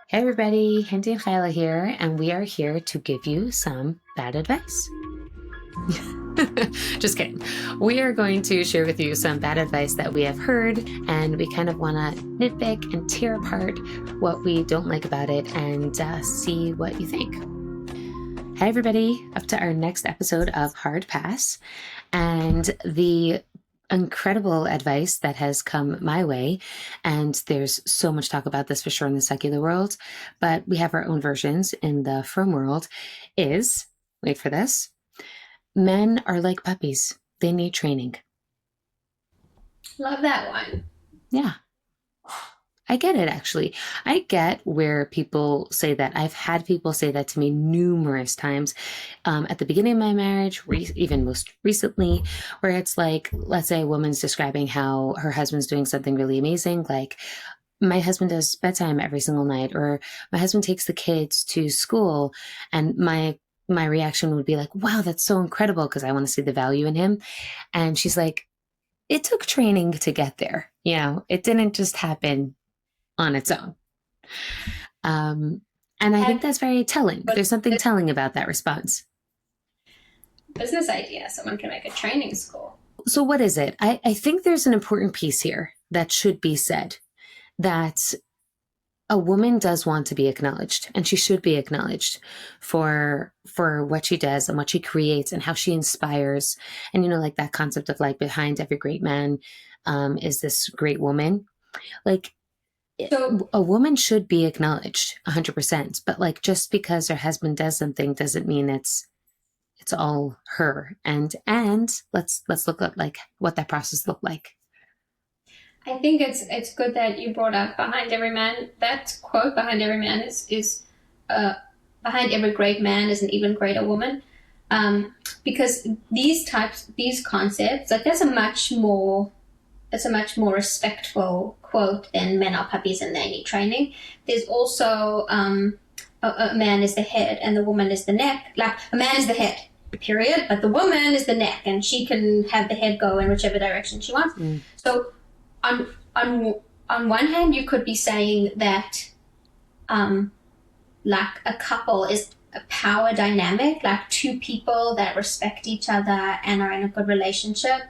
Hey everybody, Hindi and Kyla here, and we are here to give you some bad advice. Just kidding. We are going to share with you some bad advice that we have heard, and we kind of want to nitpick and tear apart what we don't like about it and see what you think. Hi everybody, up to our next episode of Hard Pass, and the incredible advice that has come my way. And there's so much talk about this for sure in the secular world, but we have our own versions in the firm world is, wait for this, men are like puppies. They need training. Love that one. Yeah. I get it, actually. I get where people say that. I've had people say that to me numerous times at the beginning of my marriage, even most recently, where it's like, let's say a woman's describing how her husband's doing something really amazing, like my husband does bedtime every single night, or my husband takes the kids to school, and my reaction would be like, wow, that's so incredible, because I want to see the value in him. And she's like, it took training to get there. It didn't just happen on its own. And I think Have that's very telling. a There's something telling about that response. business idea. Someone can make a training school. So, what is it? I think there's an important piece here that should be said, that a woman does want to be acknowledged, and she should be acknowledged for what she does and what she creates and how she inspires. And like that concept of like behind every great man is this great woman. Like, So a woman should be acknowledged 100%, but like just because her husband does something doesn't mean it's all her. And let's look at like what that process looked like. I think it's good that you brought up behind every man. That quote, behind every man is uh, behind every great man is an even greater woman. Because these concepts, like it's a much more respectful quote than men are puppies and they need training. There's also a man is the head and the woman is the neck. Like a man is the head, period, but the woman is the neck, and she can have the head go in whichever direction she wants. So on on on one hand, you could be saying that like a couple is a power dynamic, like two people that respect each other and are in a good relationship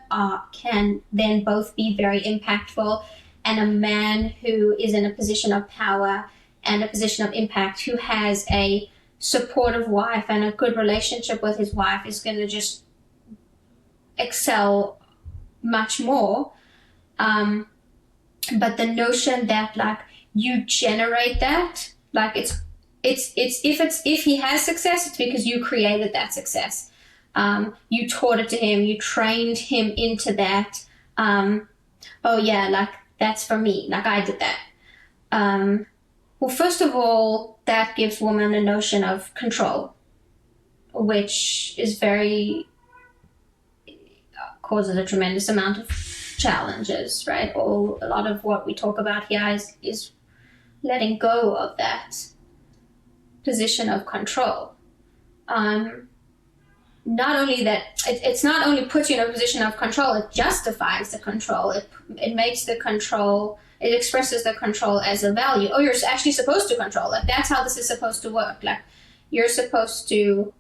can then both be very impactful. And a man who is in a position of power and a position of impact, who has a supportive wife and a good relationship with his wife, is going to just excel much more. But the notion that like you generate that, like if he has success, it's because you created that success. You taught it to him, you trained him into that. Oh yeah, like that's for me, like I did that. Well, first of all, that gives women a notion of control, which is very causes a tremendous amount of challenges, right? A lot of what we talk about here is letting go of that position of control. Not only that, it's not only puts you in a position of control, it justifies the control. It makes the control, it expresses the control as a value. Oh, you're actually supposed to control. Like that's how this is supposed to work. Like you're supposed to,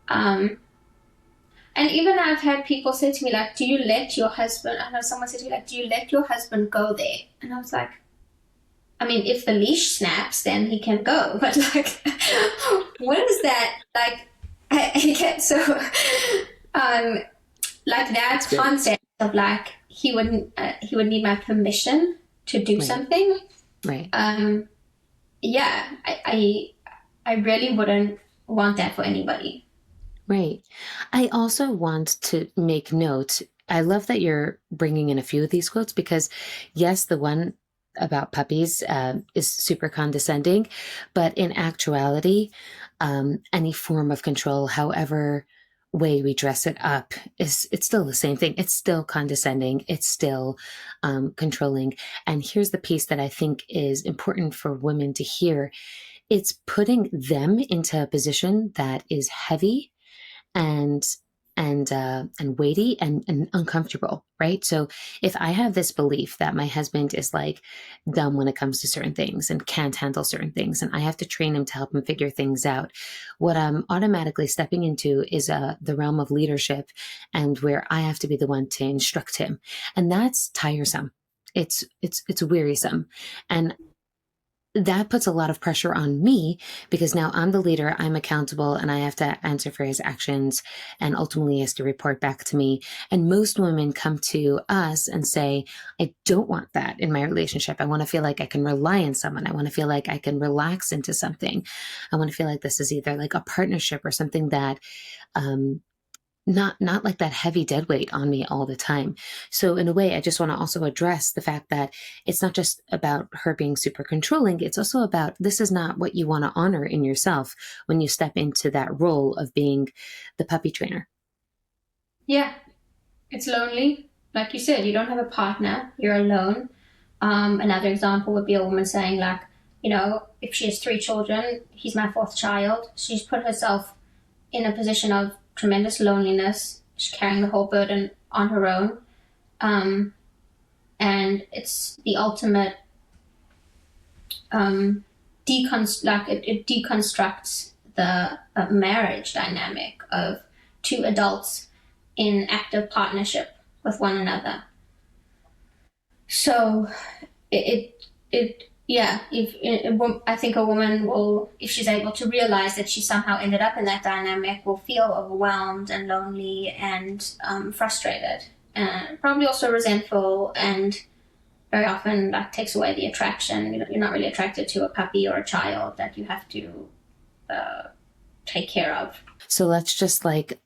and even I've had people say to me, like, do you let your husband, I know someone said to me, like, do you let your husband go there? And I was like, I mean, if the leash snaps, then he can go. But like, what is that? Like, I get so, like that concept of like, he would need my permission to do Right. something. Right. Yeah, I really wouldn't want that for anybody. Right. I also want to make note. I love that you're bringing in a few of these quotes because, yes, the one about puppies is super condescending, but in actuality, any form of control, however way we dress it up, it's still the same thing. It's still condescending. It's still controlling. And here's the piece that I think is important for women to hear. It's putting them into a position that is heavy and and weighty and uncomfortable, right? So if I have this belief that my husband is like dumb when it comes to certain things and can't handle certain things, and I have to train him to help him figure things out, what I'm automatically stepping into is the realm of leadership, and where I have to be the one to instruct him, and that's tiresome. It's wearisome, and that puts a lot of pressure on me because now I'm the leader, I'm accountable, and I have to answer for his actions, and ultimately he has to report back to me. And most women come to us and say, I don't want that in my relationship. I want to feel like I can rely on someone. I want to feel like I can relax into something. I want to feel like this is either like a partnership or something that um, not like that heavy dead weight on me all the time. So in a way, I just want to also address the fact that it's not just about her being super controlling. It's also about this is not what you want to honor in yourself when you step into that role of being the puppy trainer. Yeah, it's lonely. Like you said, you don't have a partner, you're alone. Another example would be a woman saying, like, if she has three children, he's my fourth child. She's put herself in a position of tremendous loneliness. She's carrying the whole burden on her own. And it's the ultimate it deconstructs the marriage dynamic of two adults in active partnership with one another. So yeah, I think a woman will, if she's able to realize that she somehow ended up in that dynamic, will feel overwhelmed and lonely and frustrated, and probably also resentful, and very often that takes away the attraction. You're not really attracted to a puppy or a child that you have to take care of. So let's just like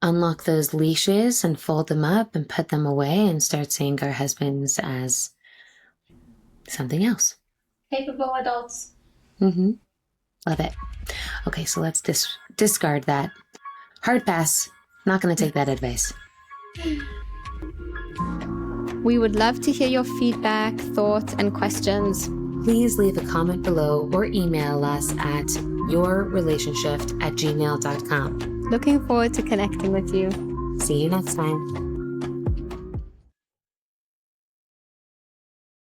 unlock those leashes and fold them up and put them away and start seeing our husbands as something else. Capable adults. Mm-hmm. Love it. Okay, so let's discard that. Hard pass. Not going to take that advice. We would love to hear your feedback, thoughts, and questions. Please leave a comment below or email us at yourrelationshift@gmail.com. Looking forward to connecting with you. See you next time.